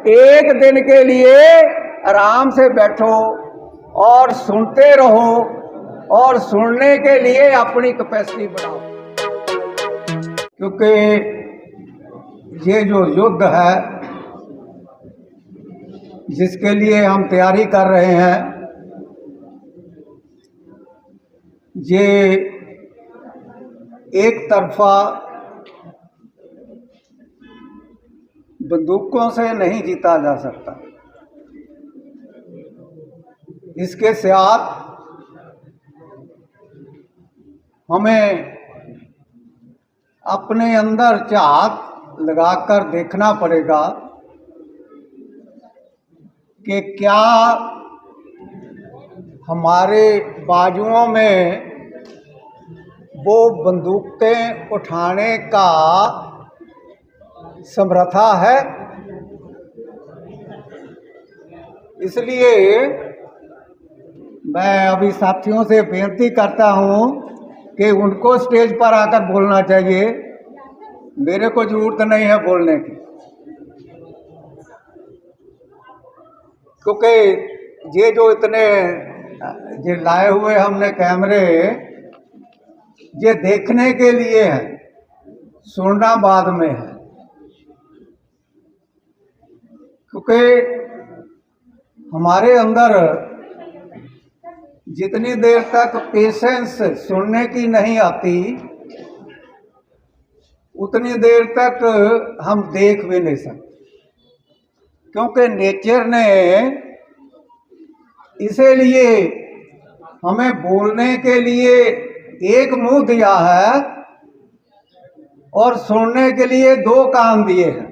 एक दिन के लिए आराम से बैठो और सुनते रहो और सुनने के लिए अपनी कैपेसिटी बढ़ाओ, क्योंकि ये जो युद्ध है जिसके लिए हम तैयारी कर रहे हैं, ये एक तरफा बंदूकों से नहीं जीता जा सकता। इसके साथ हमें अपने अंदर झांक लगाकर देखना पड़ेगा कि क्या हमारे बाजुओं में वो बंदूकें उठाने का समर्था है। इसलिए मैं अभी साथियों से बेनती करता हूं कि उनको स्टेज पर आकर बोलना चाहिए, मेरे को जरूरत नहीं है बोलने की, क्योंकि ये जो इतने ये लाए हुए हमने कैमरे, ये देखने के लिए है, सुनना बाद में है। क्योंकि हमारे अंदर जितनी देर तक पेशेंस सुनने की नहीं आती, उतनी देर तक हम देख भी नहीं सकते, क्योंकि नेचर ने इसीलिए हमें बोलने के लिए एक मुंह दिया है और सुनने के लिए दो कान दिए हैं।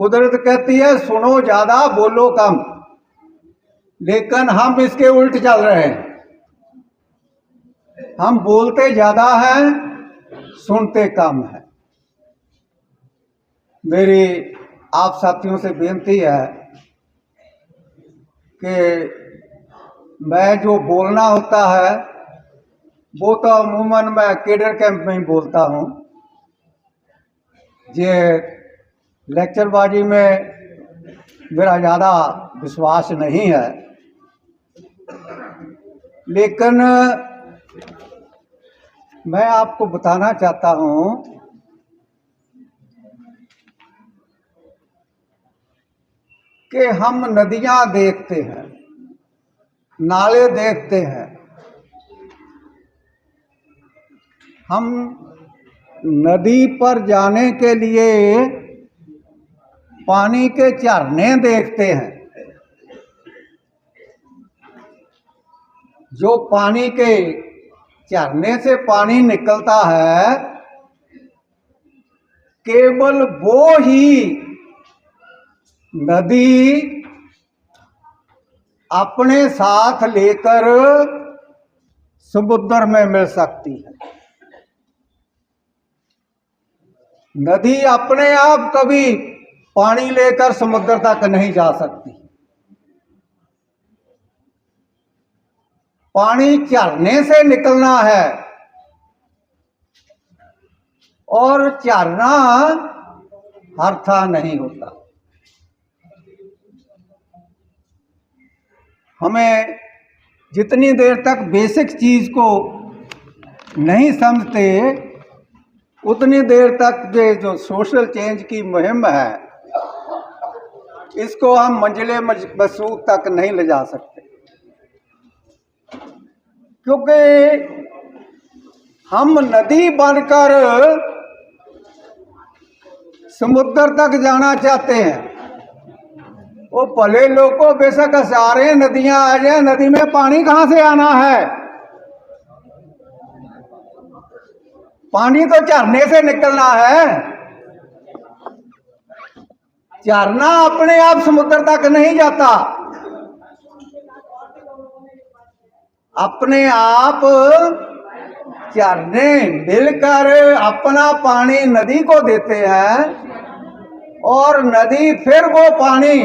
कुदरत कहती है सुनो ज्यादा बोलो कम, लेकिन हम इसके उल्ट चल रहे हैं। हम बोलते ज्यादा हैं, सुनते कम है। मेरी आप साथियों से बेनती है कि मैं जो बोलना होता है वो तो अमूमन मैं केडर कैंप में ही बोलता हूँ। ये लेक्चरबाजी में मेरा ज़्यादा विश्वास नहीं है, लेकिन मैं आपको बताना चाहता हूँ कि हम नदियाँ देखते हैं, नाले देखते हैं, हम नदी पर जाने के लिए पानी के झरने देखते हैं। जो पानी के झरने से पानी निकलता है, केवल वो ही नदी अपने साथ लेकर समुद्र में मिल सकती है। नदी अपने आप कभी पानी लेकर समुद्र तक नहीं जा सकती। पानी झरने से निकलना है और झरना हर था नहीं होता। हमें जितनी देर तक बेसिक चीज को नहीं समझते, उतनी देर तक ये जो सोशल चेंज की मुहिम है, इसको हम मंजिले मकसूद तक नहीं ले जा सकते। क्योंकि हम नदी बनकर समुद्र तक जाना चाहते हैं। वो भले लोगों बेशक सारे नदियां आ जाए, नदी में पानी कहां से आना है? पानी तो झरने से निकलना है। झरना अपने आप समुद्र तक नहीं जाता, अपने आप झरने मिलकर अपना पानी नदी को देते हैं और नदी फिर वो पानी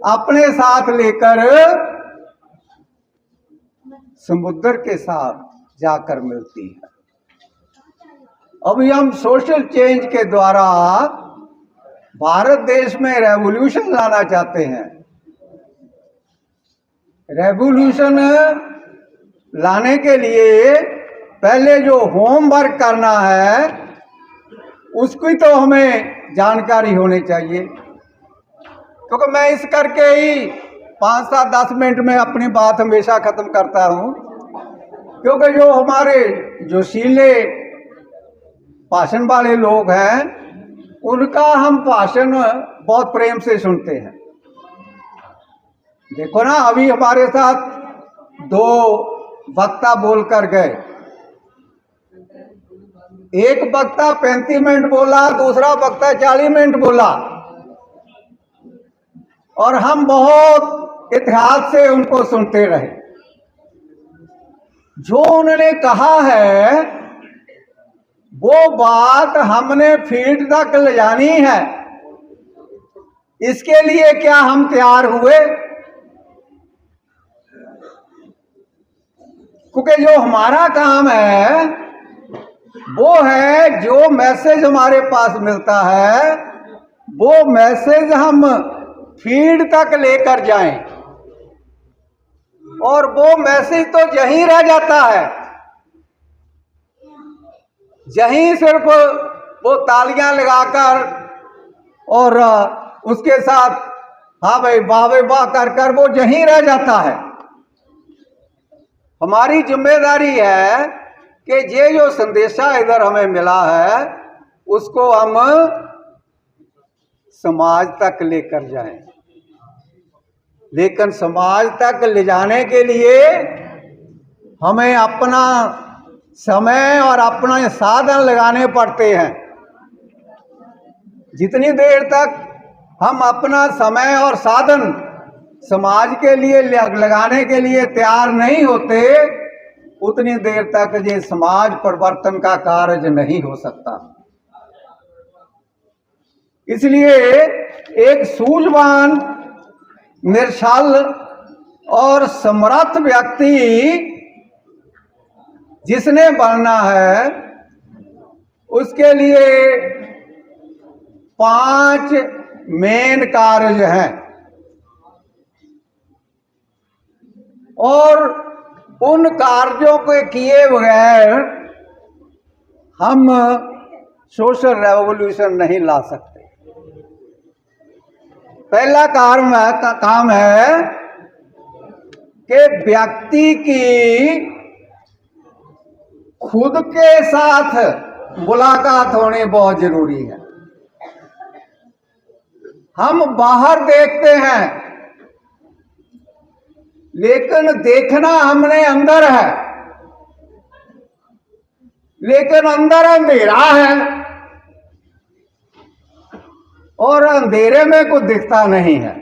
अपने साथ लेकर समुद्र के साथ जाकर मिलती है। अभी हम सोशल चेंज के द्वारा भारत देश में रेवोल्यूशन लाना चाहते हैं। रेवोल्यूशन लाने के लिए पहले जो होमवर्क करना है उसकी तो हमें जानकारी होनी चाहिए, क्योंकि मैं इस करके ही 5-7-10 मिनट में अपनी बात हमेशा ख़त्म करता हूँ, क्योंकि जो हमारे जोशीले भाषण वाले लोग हैं उनका हम भाषण बहुत प्रेम से सुनते हैं। देखो ना, अभी हमारे साथ 2 वक्ता बोल कर गए। एक वक्ता 35 मिनट बोला, दूसरा वक्ता 40 मिनट बोला, और हम बहुत इतिहास से उनको सुनते रहे। जो उन्होंने कहा है वो बात हमने फील्ड तक ले जानी है, इसके लिए क्या हम तैयार हुए? क्योंकि जो हमारा काम है वो है, जो मैसेज हमारे पास मिलता है वो मैसेज हम फील्ड तक लेकर जाएं, और वो मैसेज तो यहीं रह जाता है, यहीं सिर्फ वो तालियां लगाकर और उसके साथ हाँ भाई वाह भाई वाह कर कर वो यहीं रह जाता है। हमारी जिम्मेदारी है कि ये जो संदेशा इधर हमें मिला है उसको हम समाज तक लेकर जाएं। लेकिन समाज तक ले जाने के लिए हमें अपना समय और अपना साधन लगाने पड़ते हैं। जितनी देर तक हम अपना समय और साधन समाज के लिए लगाने के लिए तैयार नहीं होते, उतनी देर तक ये समाज परिवर्तन का कार्य नहीं हो सकता। इसलिए एक सूझवान, निर्छल और समर्थ व्यक्ति जिसने बनना है उसके लिए 5 मेन कार्य हैं, और उन कार्यों को किए बगैर हम सोशल रेवोल्यूशन नहीं ला सकते। पहला काम है कि व्यक्ति की खुद के साथ मुलाकात होनी बहुत जरूरी है। हम बाहर देखते हैं लेकिन देखना हमने अंदर है, लेकिन अंदर अंधेरा है और अंधेरे में कुछ दिखता नहीं है।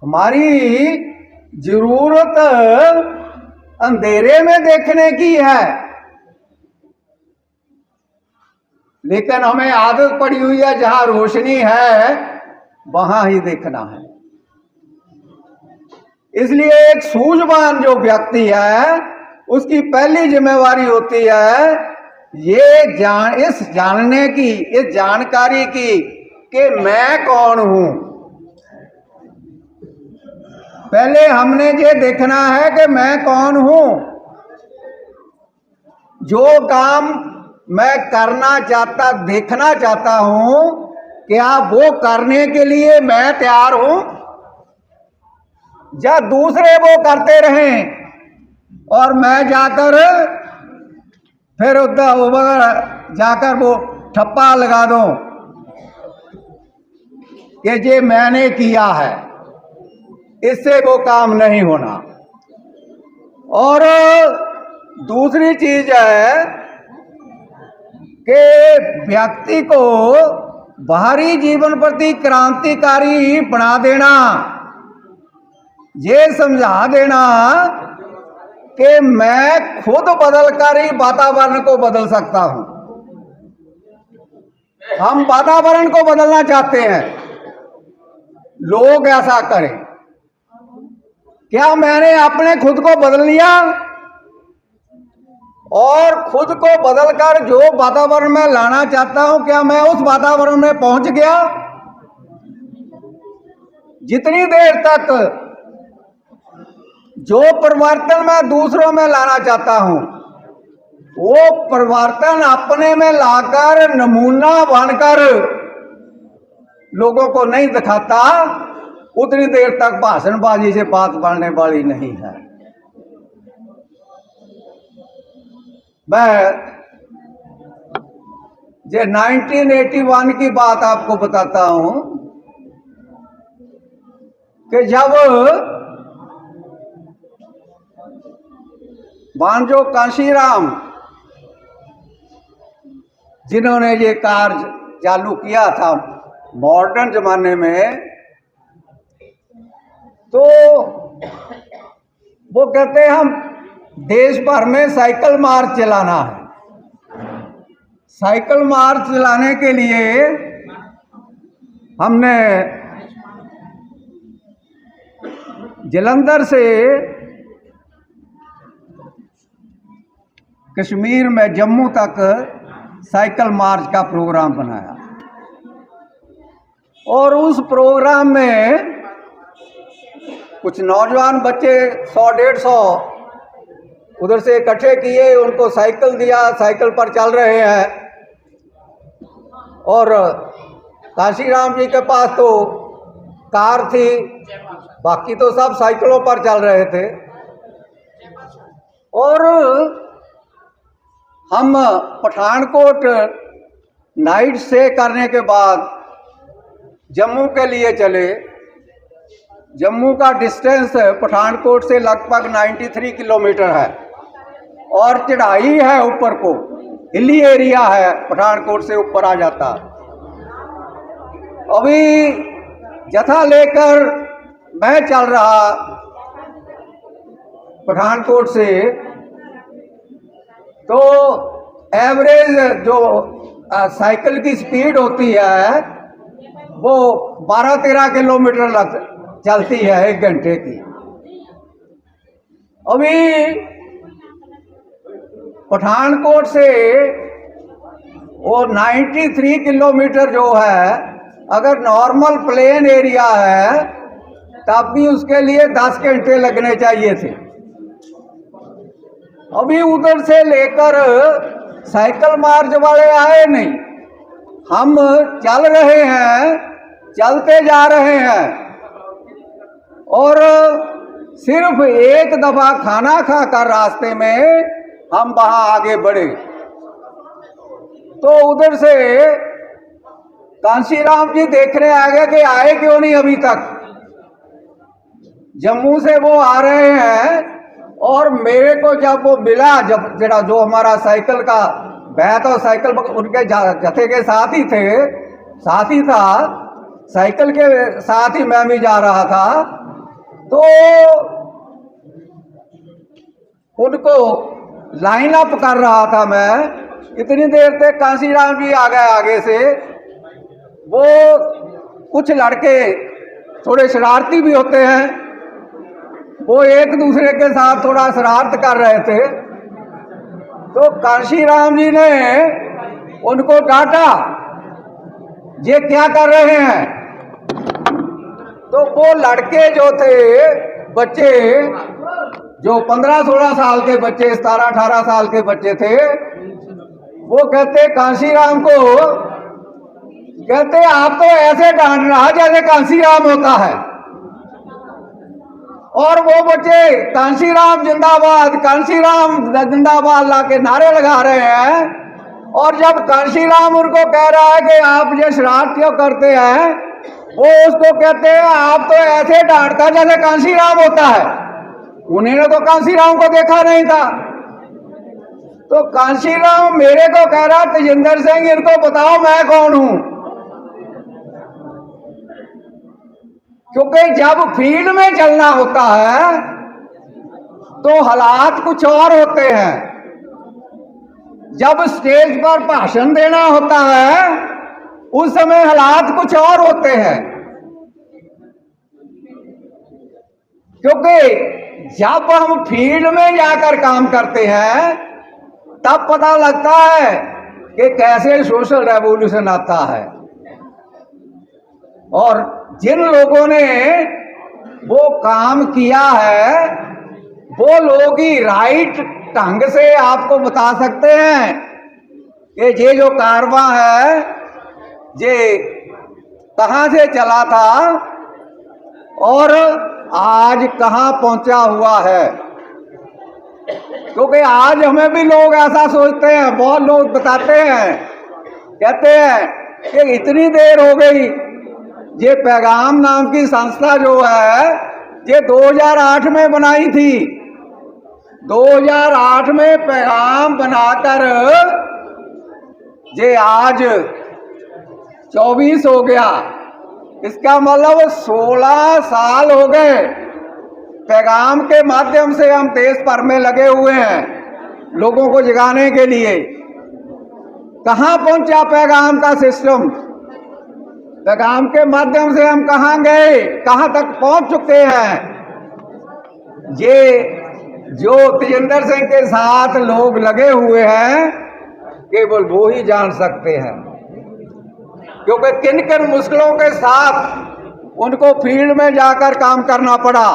हमारी जरूरत अंधेरे में देखने की है, लेकिन हमें आदत पड़ी हुई है जहां रोशनी है वहां ही देखना है। इसलिए एक सूझवान जो व्यक्ति है उसकी पहली जिम्मेवारी होती है इस जानने की, इस जानकारी की कि मैं कौन हूं। पहले हमने ये देखना है कि मैं कौन हूं। जो काम मैं देखना चाहता हूं, क्या वो करने के लिए मैं तैयार हूं, या दूसरे वो करते रहें और मैं जाकर फिर उधर जाकर वो ठप्पा लगा दूं कि ये मैंने किया है। इससे वो काम नहीं होना। और दूसरी चीज है कि व्यक्ति को बाहरी जीवन प्रति क्रांतिकारी बना देना, ये समझा देना कि मैं खुद बदलकर ही वातावरण को बदल सकता हूं। हम वातावरण को बदलना चाहते हैं, लोग ऐसा करें। क्या मैंने अपने खुद को बदल लिया और खुद को बदलकर जो वातावरण में लाना चाहता हूं, क्या मैं उस वातावरण में पहुंच गया? जितनी देर तक जो परिवर्तन मैं दूसरों में लाना चाहता हूं, वो परिवर्तन अपने में लाकर नमूना बनकर लोगों को नहीं दिखाता, उतनी देर तक भाषणबाजी से बात बढ़ने वाली नहीं है। मैं ये 1981 की बात आपको बताता हूं कि जब बांजो कांशीराम जिन्होंने ये कार्य चालू किया था मॉडर्न जमाने में, तो वो कहते हैं हम देश भर में साइकिल मार्च चलाना है। साइकिल मार्च चलाने के लिए हमने जलंधर से कश्मीर में जम्मू तक साइकिल मार्च का प्रोग्राम बनाया और उस प्रोग्राम में कुछ नौजवान बच्चे 100-150 उधर से इकट्ठे किए, उनको साइकिल दिया, साइकिल पर चल रहे हैं। और कांशीराम जी के पास तो कार थी, बाकी तो सब साइकिलों पर चल रहे थे। और हम पठानकोट नाइट स्टे करने के बाद जम्मू के लिए चले। जम्मू का डिस्टेंस पठानकोट से लगभग 93 किलोमीटर है और चढ़ाई है ऊपर को, हिली एरिया है, पठानकोट से ऊपर आ जाता। अभी जथा लेकर मैं चल रहा पठानकोट से, तो एवरेज जो साइकिल की स्पीड होती है वो 12-13 किलोमीटर चलती है 1 घंटे की। अभी पठानकोट से वो 93 किलोमीटर जो है, अगर नॉर्मल प्लेन एरिया है तब भी उसके लिए 10 घंटे लगने चाहिए थे। अभी उधर से लेकर साइकिल मार्च वाले आए नहीं, हम चल रहे हैं, चलते जा रहे हैं और सिर्फ एक दफा खाना खाकर रास्ते में हम वहां आगे बढ़े। तो उधर से कांशीराम जी देखने आ गए कि आए क्यों नहीं अभी तक। जम्मू से वो आ रहे हैं और मेरे को जब वो मिला, जब जरा जो हमारा साइकिल का बैत और साइकिल उनके जथे के साथ ही थे, साथ ही था, साइकिल के साथ ही मैं भी जा रहा था, तो उनको लाइन अप कर रहा था मैं। इतनी देर तक कांशीराम जी आ गए आगे से। वो कुछ लड़के थोड़े शरारती भी होते हैं, वो एक दूसरे के साथ थोड़ा शरारत कर रहे थे। तो कांशीराम जी ने उनको डांटा, ये क्या कर रहे हैं? तो वो लड़के जो थे, बच्चे जो 15-16 साल के बच्चे, 17-18 साल के बच्चे थे, वो कहते कांशीराम को, कहते आप तो ऐसे डांट रहा जैसे कांशीराम होता है। और वो बच्चे कांशीराम जिंदाबाद, कांशीराम जिंदाबाद ला के नारे लगा रहे हैं। और जब कांशीराम उनको कह रहा है कि आप ये शरारत क्यों करते हैं, वो उसको कहते हैं आप तो ऐसे डांटता जैसे कांशीराम होता है। उन्होंने तो कांशीराम को देखा नहीं था। तो कांशीराम मेरे को कह रहा, तेजिंदर सिंह इनको बताओ मैं कौन हूं। क्योंकि जब फील्ड में चलना होता है तो हालात कुछ और होते हैं, जब स्टेज पर भाषण देना होता है उस समय हालात कुछ और होते हैं। क्योंकि जब हम फील्ड में जाकर काम करते हैं तब पता लगता है कि कैसे सोशल रेवोल्यूशन आता है। और जिन लोगों ने वो काम किया है वो लोग ही राइट ढंग से आपको बता सकते हैं कि ये जो कारवां है ये कहाँ से चला था और आज कहाँ पहुंचा हुआ है। क्योंकि आज हमें भी लोग ऐसा सोचते हैं, बहुत लोग बताते हैं, कहते हैं कि इतनी देर हो गई। ये पैगाम नाम की संस्था जो है ये 2008 में बनाई थी। 2008 में पैगाम बनाकर ये आज 24 हो गया। इसका मतलब 16 साल हो गए। पैगाम के माध्यम से हम देश भर में लगे हुए हैं लोगों को जगाने के लिए। कहाँ पहुंचा पैगाम का सिस्टम? पैगाम के माध्यम से हम कहाँ गए, कहाँ तक पहुंच चुके हैं, ये जो तेजेंद्र सिंह के साथ लोग लगे हुए हैं केवल वो ही जान सकते हैं। क्योंकि किन किन मुश्किलों के साथ उनको फील्ड में जाकर काम करना पड़ा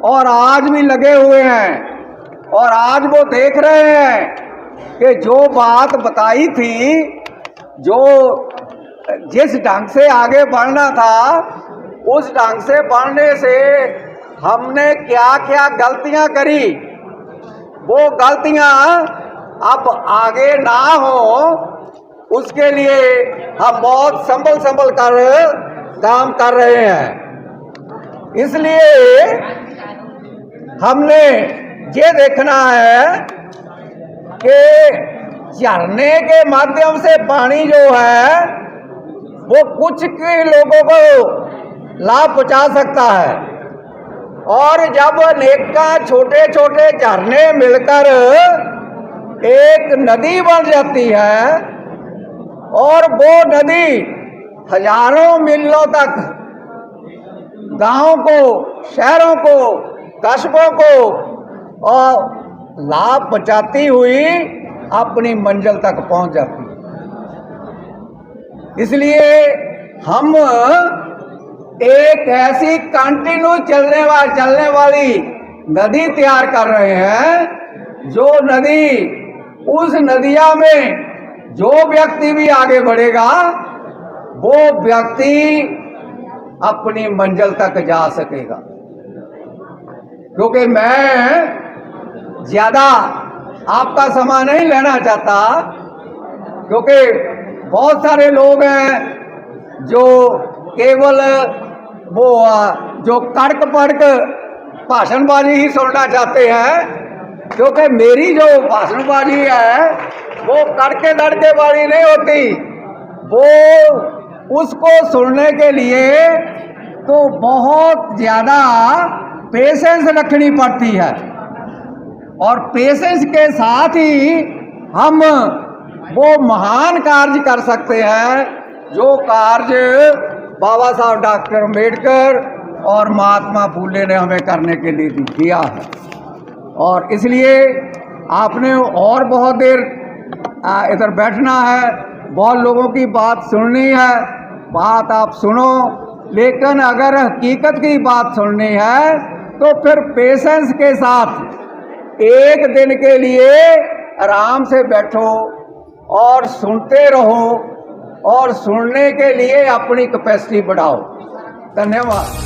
और आज भी लगे हुए हैं। और आज वो देख रहे हैं कि जो बात बताई थी, जो जिस ढंग से आगे बढ़ना था उस ढंग से बढ़ने से हमने क्या क्या गलतियां करी, वो गलतियां अब आगे ना हो उसके लिए हम बहुत संभल कर काम कर रहे हैं। इसलिए हमने ये देखना है कि झरने के माध्यम से पानी जो है वो कुछ के लोगों को लाभ पहुंचा सकता है। और जब अनेका छोटे छोटे झरने मिलकर एक नदी बन जाती है और वो नदी हजारों मीलों तक गांवों को, शहरों को, कस्बों को और लाभ पहुंचाती हुई अपनी मंजिल तक पहुंच जाती है। इसलिए हम एक ऐसी कंटिन्यू चलने वाली नदी तैयार कर रहे हैं, जो नदी, उस नदिया में जो व्यक्ति भी आगे बढ़ेगा वो व्यक्ति अपनी मंजिल तक जा सकेगा। क्योंकि मैं ज्यादा आपका समय नहीं लेना चाहता, क्योंकि बहुत सारे लोग हैं जो केवल वो जो कड़क पड़क भाषणबाजी ही सुनना चाहते हैं। क्योंकि मेरी जो भाषणबाजी है वो कड़के दड़के वाली नहीं होती। वो उसको सुनने के लिए तो बहुत ज़्यादा पेशेंस रखनी पड़ती है। और पेशेंस के साथ ही हम वो महान कार्य कर सकते हैं जो कार्य बाबा साहब डॉक्टर अम्बेडकर और महात्मा फूले ने हमें करने के लिए दिया है। और इसलिए आपने और बहुत देर इधर बैठना है, बहुत लोगों की बात सुननी है। बात आप सुनो, लेकिन अगर हकीकत की बात सुननी है तो फिर पेशेंस के साथ एक दिन के लिए आराम से बैठो और सुनते रहो और सुनने के लिए अपनी कैपेसिटी बढ़ाओ। धन्यवाद।